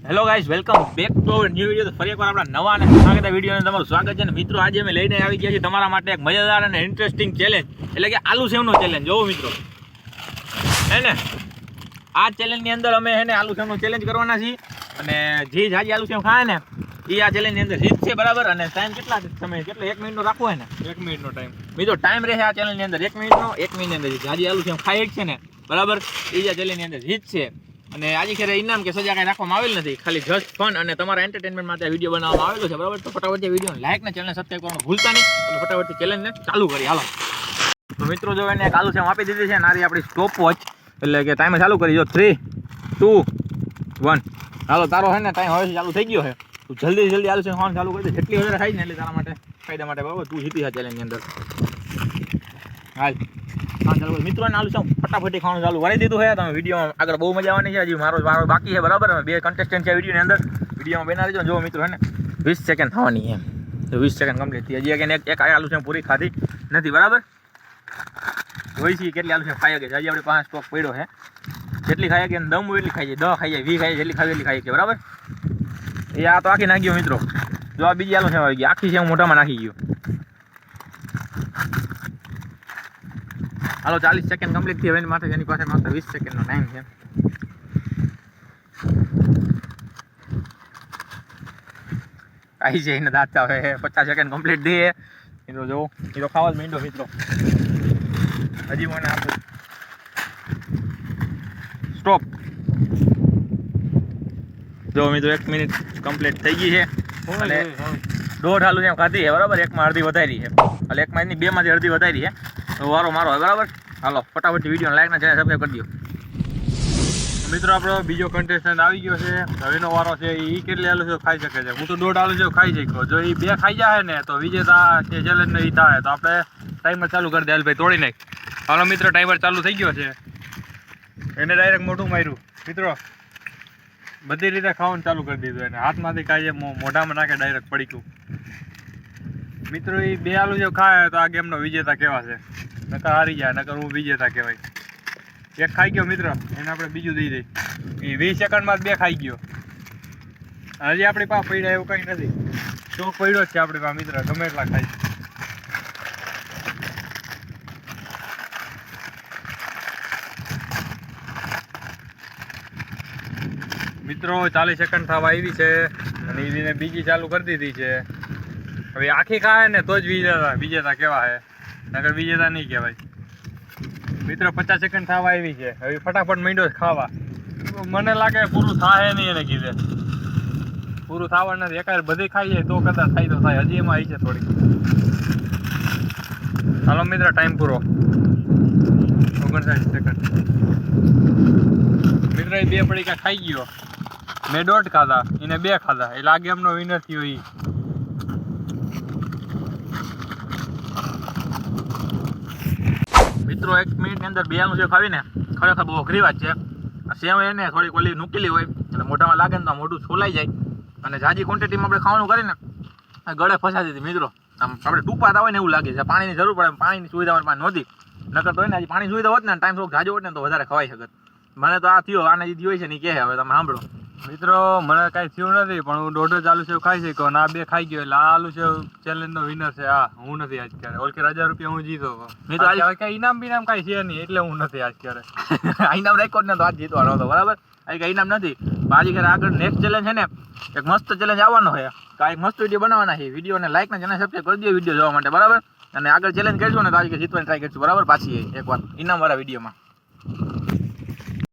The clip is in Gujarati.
Hello guys, welcome back to our new video. તો ફરી એકવાર આપણા નવા અને સ્વાગત વિડીયોને તમારું સ્વાગત છે. અને મિત્રો, આજે અમે લઈને આવી ગયા છીએ તમારા માટે એક મજાદાર અને ઇન્ટરેસ્ટિંગ ચેલેન્જ, એટલે કે આલુ સેવનો ચેલેન્જ. જોવો મિત્રો, હે ને આ ચેલેન્જની અંદર અમે હે ને આલુ સેવનો ચેલેન્જ કરવાના છીએ. અને જે જાજી આલુ સેવ ખાય ને એ આ ચેલેન્જની અંદર જીતશે, બરાબર. અને ટાઈમ કેટલા સમય કેટલો 1 મિનિટનો રાખવો હોય ને 1 મિનિટનો ટાઈમ. મિત્રો ટાઈમ રહેશે આ ચેલેન્જની અંદર 1 મિનિટનો. 1 મિનિટની અંદર જાજી આલુ સેવ ખાય છે ને, બરાબર, એ આ ચેલેન્જની અંદર જીતશે. અને આજે ખેરે ઇનામ કે સજા કાંઈ રાખવામાં આવેલ નથી, ખાલી જસ્ટ ફન અને તમારા એન્ટરટેનમેન્ટ માટે વિડીયો બનાવવામાં આવેલો છે, બરાબર. તો ફટાફટ વિડીયો લાઈક ને ચેનલ સબસ્ક્રાઈબ કરવાનું ભૂલતા નહીં. અને ફટાફટ ચેલેન્જને ચાલુ કરી હાલો. તો મિત્રો, જો એને એક આલુ સેવ આપી દીધી છે, નારી આપણી સ્ટોપ વોચ, એટલે કે ટાઈમર ચાલુ કરી જો. 3, 2, 1 હાલો. તારો હે ને ટાઈમ હવે ચાલુ થઈ ગયો છે. તું જલ્દી આલુ સેવ ખાવાનું ચાલુ કરી દે. જેટલી વધારે ખાઈ ને એટલે તારા માટે ફાયદા માટે, બરાબર. તું જીતી છે ચેલેન્જની અંદર. હાલ હા ચાલો મિત્રોને આલુ સેવ ફટાફટ ખાવાનું ચાલુ કરી દીધું છે. તમે વિડીયોમાં આગળ બહુ મજા આવવાની છે. હજી મારો બાકી છે, બરાબર. અમે 2 કન્ટેસ્ટન્ટ છે વિડીયોની અંદર. વિડીયોમાં બના રહેજો. જો મિત્રો, હે ને 20 સેકન્ડ થવાની એમ. તો 20 સેકન્ડ કમ્પ્લીટ થઈ. હજી એક આલુ સેવ પૂરી ખાધી નથી, બરાબર. જોઈ છીએ કેટલી આલુ સેવ ખાઈ ગઈ. હજી આપણે 5 સ્ટોક પડ્યો છે. જેટલી ખાઈ ગઈ દમ એટલી ખાઈ જાય, 10 ખાઈ જાય, 20 ખાઈ જાય, જેટલી ખાવી એટલી ખાઈ ગઈ, બરાબર. એ આ તો આખી નાખી ગયો મિત્રો. જો આ બીજી આલુ સેવ આવી ગઈ, આખી સેવ મોઢામાં નાખી ગયો. હાલો 40 સેકન્ડ કમ્પ્લીટ થઈ. હવે એની માટે એની પાસે માત્ર 20 સેકન્ડનો ટાઈમ છે. આવી છે એને દાંત આવે. 50 સેકન્ડ કમ્પ્લીટ દે. એ તો જો એ તો ખાવા જ માંડ્યો મિત્રો. હજી મને આપો સ્ટોપ. જો મિત્રો 1 મિનિટ કમ્પ્લીટ થઈ ગઈ છે. અને 1.5 આલુ સેવ ખાધી છે, બરાબર. એકમાં અડધી વધારી છે, એટલે એકમાં એની 2માંથી અડધી વધારી છે. તો વારો મારો હોય, બરાબર. હાલો ફટાફટ વિડીયો લાઈક ને ચેનલ સબસ્ક્રાઈબ કરી દો. મિત્રો, આપણો બીજો કન્ટેસ્ટન્ટ આવી ગયો છે. હવેનો વારો છે. એ કેટલી આલુ સેવ ખાઈ શકે છે? હું તો 1.5 આલુ સેવ ખાઈ શક્યો. જો એ 2 ખાઈ જાય ને તો વિજેતા જે ચેલેન્જ એ થાય. તો આપણે ટાઈમર ચાલુ કરી દે. ભાઈ તોડી નાખ. હાલો મિત્રો, ટાઈમર ચાલુ થઈ ગયો છે. એને ડાયરેક્ટ મોઢું માર્યું મિત્રો. બધી રીતે ખાવાનું ચાલુ કરી દીધું. એને હાથમાંથી ખાઈએ, મોઢામાં નાખે, ડાયરેક્ટ પડી ગયું. મિત્રો, એ 2 આલુ સેવ ખાય તો આ ગેમનો વિજેતા કહેવાશે. નકર હારી જાય, નકર હું વિજેતા કહેવાય. એક ખાઈ ગયો મિત્ર, એને આપણે બીજું દઈ દઈએ. એ 20 સેકન્ડમાં 2 ખાઈ ગયો. હજી આપણી પાસે પડ્યા એવું કંઈ નથી. તો પડ્યો જ છે આપણી પાસે મિત્ર, ગમે એટલા ખાઈ. મિત્રો 40 સેકન્ડ થવા આવી છે. અને એને બીજી ચાલુ કરી દીધી છે. હવે આખી ખાય ને તો જ વિજેતા કહેવાય, નકર વિજેતા નહીં કહેવાય. મિત્રો 50 સેકન્ડ થવા આવી છે. હવે ફટાફટ માંડ્યો ખાવા. મને લાગે પૂરું થાય નહીં. એને કીધે પૂરું થવા નથી. એકાદ બધી ખાઈ જાય તો કદાચ થાય તો થાય. હજી એમાં આવી છે થોડી. હાલો મિત્ર, ટાઈમ પૂરો. 59 સેકન્ડ. મિત્ર, એ 2 પડીકા ખાઈ ગયો. મેં 1.5 ખાધા, એને 2 ખાધા. એટલે આ ગેમનો વિનર થયો એ. મિત્રો 1 મિનિટની અંદર 2 આલુ સેવ ખાવીને ખરેખર બહુ અઘરી વાત છે. આ સેવ એને થોડીક ઓલી નુકેલી હોય એટલે મોઢામાં લાગે ને તો મોઢું છોલાઈ જાય. અને જાજી ક્વોન્ટિટીમાં આપણે ખાવાનું કરીને ગળે ફસાતી હતી મિત્રો. આમ આપણે ટૂંપાતા હોય ને એવું લાગે છે. પાણીની જરૂર પડે, પાણીની સુવિધા અમારી પાસે નહોતી. નકર તો હોય ને હજી પાણી સુવિધા હોત ને ટાઈમ થોડોક જાજો હોત ને તો વધારે ખવાઈ શકત. મને તો આ થયો, આને જે હોય છે ને એ કહે. હવે તમે સાંભળો મિત્રો, મને કાંઈ થયું નથી, પણ હું 1.5 આલુ સેવ ખાઈ શક્યો. અને આ 2 ખાઈ ગયો. એટલે આ આલુ સેવ ચેલેન્જનો વિનર છે. હા, હું નથી આજ ક્યારે. ઓલ કે 1000 રૂપિયા હું જીતો. મિત્રો આજે કઈ ઇનામ બીનામ કાંઈ છે નહીં, એટલે હું નથી આજ ક્યારે. ઇનામ રાખ્યો જ ને તો આજ જીતવાનો હતો, બરાબર. આ કઈ ઇનામ નથી. આજે ખેર આગળ નેક્સ્ટ ચેલેન્જ છે ને, એક મસ્ત ચેલેન્જ આવવાનો છે. કાંઈક મસ્ત વિડીયો બનાવવાના છે. વિડીયોને લાઈક ને ચેનલ સબસ્ક્રાઈબ કરી દો વિડીયો જોવા માટે, બરાબર. અને આગળ ચેલેન્જ કરજો ને તો આજે જીતવાની ટ્રાય કરશું, બરાબર. પાછી એકવાર ઇનામવાળા વિડીયોમાં.